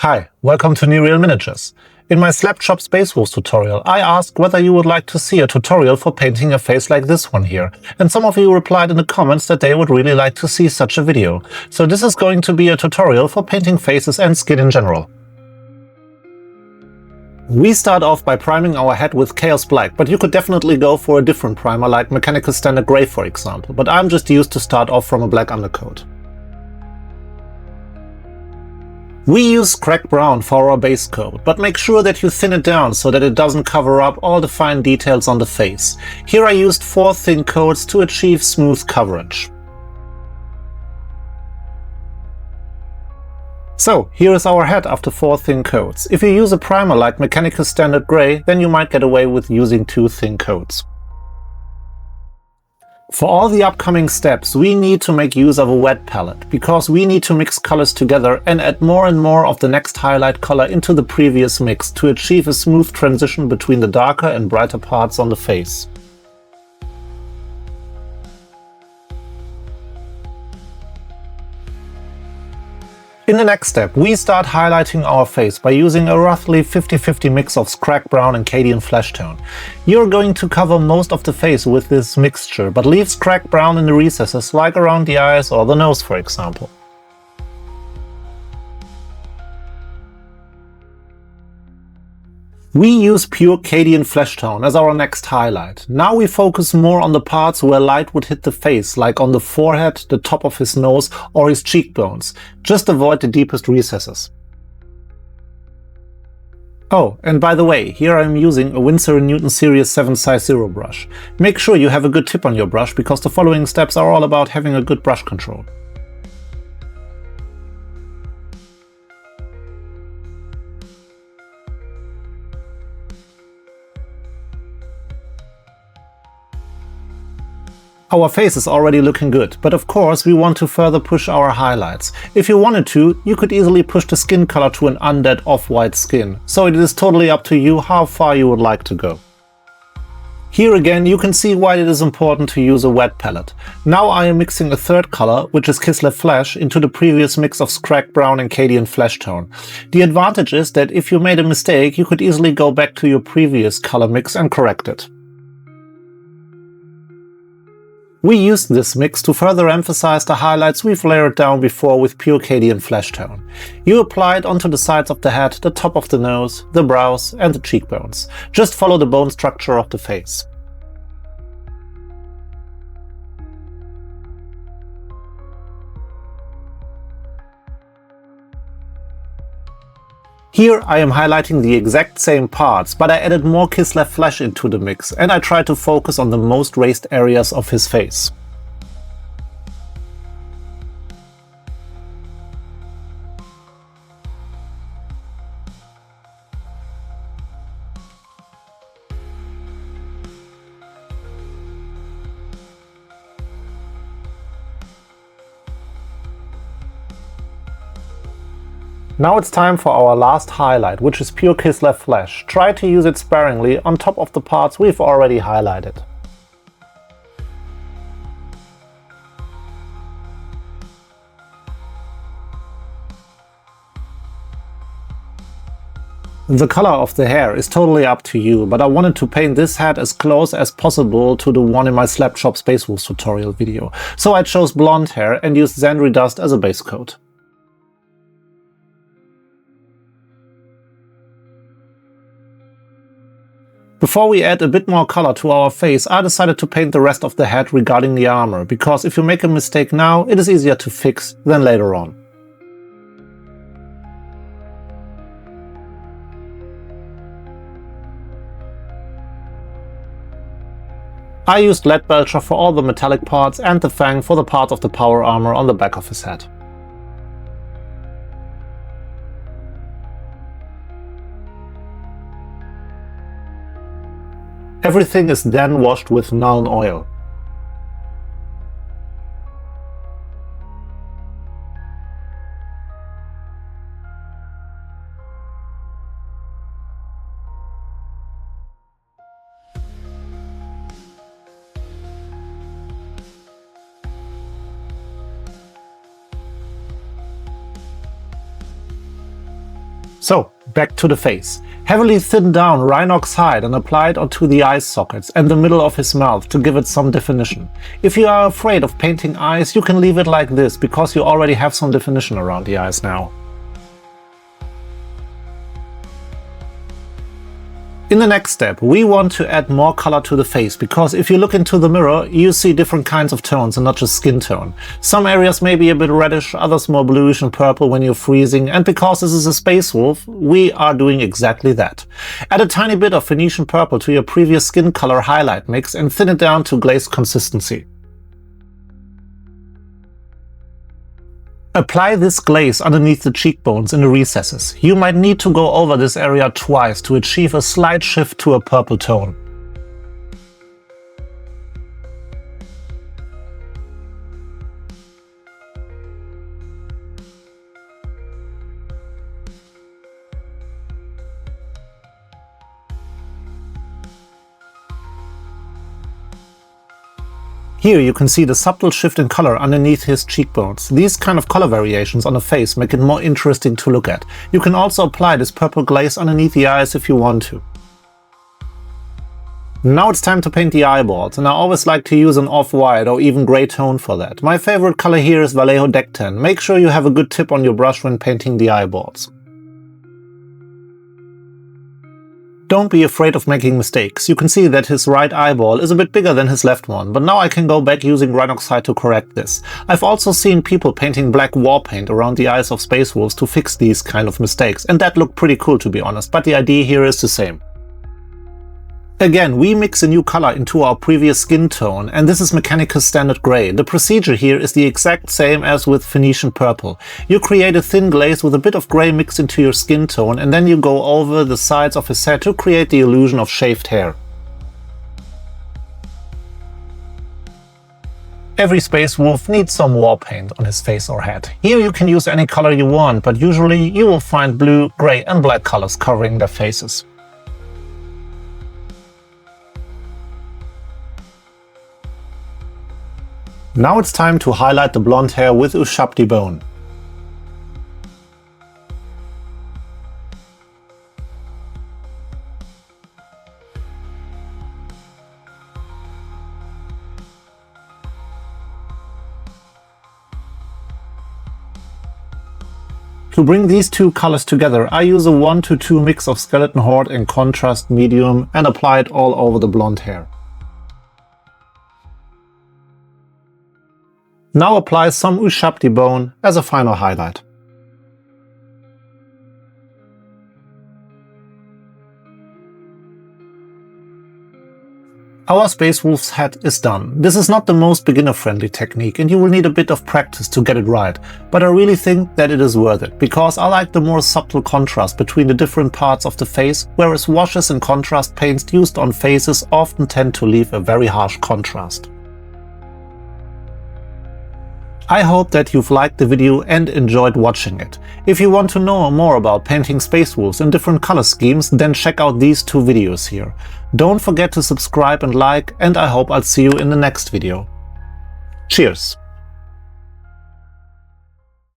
Hi, welcome to New Real Miniatures. In my Slapshop Space Wolves tutorial, I asked whether you would like to see a tutorial for painting a face like this one here, and some of you replied in the comments that they would really like to see such a video. So this is going to be a tutorial for painting faces and skin in general. We start off by priming our head with Chaos Black, but you could definitely go for a different primer like Mechanicus Standard Grey for example, but I'm just used to start off from a black undercoat. We use Skrag Brown for our base coat, but make sure that you thin it down so that it doesn't cover up all the fine details on the face. Here I used 4 thin coats to achieve smooth coverage. So, here is our head after 4 thin coats. If you use a primer like Mechanicus Standard Grey, then you might get away with using 2 thin coats. For all the upcoming steps, we need to make use of a wet palette, because we need to mix colors together and add more and more of the next highlight color into the previous mix to achieve a smooth transition between the darker and brighter parts on the face. In the next step, we start highlighting our face by using a roughly 50-50 mix of Skrag Brown and Cadian Fleshtone. You're going to cover most of the face with this mixture, but leave Skrag Brown in the recesses, like around the eyes or the nose for example. We use pure Cadian Fleshtone as our next highlight. Now we focus more on the parts where light would hit the face, like on the forehead, the top of his nose or his cheekbones. Just avoid the deepest recesses. Oh, and by the way, here I'm using a Winsor & Newton Series 7 size 0 brush. Make sure you have a good tip on your brush, because the following steps are all about having a good brush control. Our face is already looking good, but of course we want to further push our highlights. If you wanted to, you could easily push the skin color to an undead off-white skin, so it is totally up to you how far you would like to go. Here again you can see why it is important to use a wet palette. Now I am mixing a third color, which is Kislev Flesh, into the previous mix of Skrag Brown and Cadian Fleshtone. The advantage is that if you made a mistake, you could easily go back to your previous color mix and correct it. We used this mix to further emphasize the highlights we've layered down before with pure Cadian Fleshtone. You apply it onto the sides of the head, the top of the nose, the brows and the cheekbones. Just follow the bone structure of the face. Here I am highlighting the exact same parts, but I added more Kislev Flesh into the mix, and I tried to focus on the most raised areas of his face. Now it's time for our last highlight, which is pure Kislev Flesh. Try to use it sparingly on top of the parts we've already highlighted. The color of the hair is totally up to you, but I wanted to paint this head as close as possible to the one in my Slapshop Space Wolves tutorial video, so I chose blonde hair and used Zandri Dust as a base coat. Before we add a bit more color to our face, I decided to paint the rest of the head regarding the armor, because if you make a mistake now, it is easier to fix than later on. I used Leadbelcher for all the metallic parts and the Fang for the part of the power armor on the back of his head. Everything is then washed with Nuln Oil. So, back to the face. Heavily thin down Rhinox Hide and apply it onto the eye sockets and the middle of his mouth to give it some definition. If you are afraid of painting eyes, you can leave it like this, because you already have some definition around the eyes now. In the next step, we want to add more color to the face, because if you look into the mirror, you see different kinds of tones and not just skin tone. Some areas may be a bit reddish, others more bluish and purple when you're freezing, and because this is a space wolf, we are doing exactly that. Add a tiny bit of Phoenician Purple to your previous skin color highlight mix and thin it down to glazed consistency. Apply this glaze underneath the cheekbones in the recesses. You might need to go over this area twice to achieve a slight shift to a purple tone. Here you can see the subtle shift in color underneath his cheekbones. These kind of color variations on the face make it more interesting to look at. You can also apply this purple glaze underneath the eyes if you want to. Now it's time to paint the eyeballs, and I always like to use an off-white or even grey tone for that. My favorite color here is Vallejo Deck 10. Make sure you have a good tip on your brush when painting the eyeballs. Don't be afraid of making mistakes. You can see that his right eyeball is a bit bigger than his left one, but now I can go back using Rhinox Hide to correct this. I've also seen people painting black war paint around the eyes of space wolves to fix these kind of mistakes, and that looked pretty cool to be honest, but the idea here is the same. Again, we mix a new color into our previous skin tone, and this is Mechanicus Standard Grey. The procedure here is the exact same as with Phoenician Purple. You create a thin glaze with a bit of grey mixed into your skin tone, and then you go over the sides of his head to create the illusion of shaved hair. Every space wolf needs some war paint on his face or head. Here you can use any color you want, but usually you will find blue, grey and black colors covering their faces. Now it's time to highlight the blonde hair with Ushabti Bone. To bring these two colors together, I use a 1:2 mix of Skeleton Horde in contrast medium and apply it all over the blonde hair. Now apply some Ushabti Bone as a final highlight. Our Space Wolf's head is done. This is not the most beginner-friendly technique and you will need a bit of practice to get it right, but I really think that it is worth it, because I like the more subtle contrast between the different parts of the face, whereas washes and contrast paints used on faces often tend to leave a very harsh contrast. I hope that you've liked the video and enjoyed watching it. If you want to know more about painting space wolves in different color schemes, then check out these two videos here. Don't forget to subscribe and like, and I hope I'll see you in the next video. Cheers!